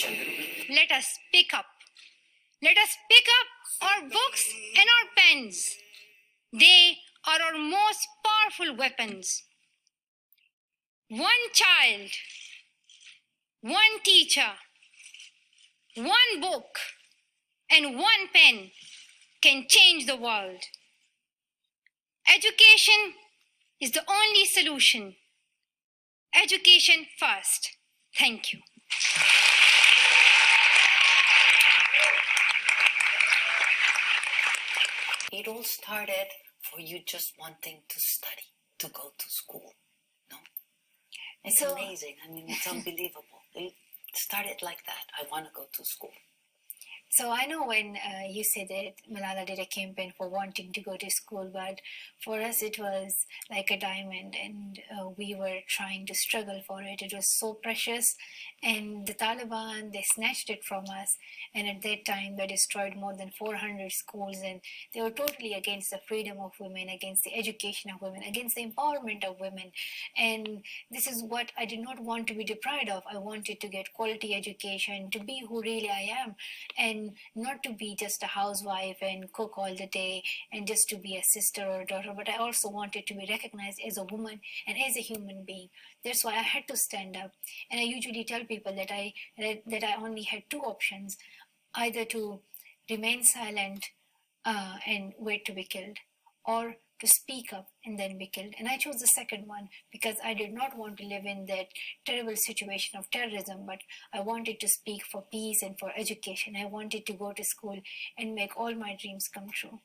revolution. Let us pick up. Let us pick up our books and our pens. They are our most powerful weapons. One child, one teacher, one book, and one pen can change the world. Education is the only solution. Education first. Thank you. It all started for you just wanting to study, to go to school. No? It's amazing. I mean, it's unbelievable. It started like that. I want to go to school. So I know when you said that Malala did a campaign for wanting to go to school, but for us it was like a diamond, and we were trying to struggle for it. It was so precious, and the Taliban, they snatched it from us, and at that time they destroyed more than 400 schools, and they were totally against the freedom of women, against the education of women, against the empowerment of women. And this is what I did not want to be deprived of. I wanted to get quality education, to be who really I am, and not to be just a housewife and cook all the day and just to be a sister or a daughter, but I also wanted to be recognized as a woman and as a human being. That's why I had to stand up. And I usually tell people that I only had two options: either to remain silent and wait to be killed, or to speak up and then be killed. And I chose the second one because I did not want to live in that terrible situation of terrorism, but I wanted to speak for peace and for education. I wanted to go to school and make all my dreams come true.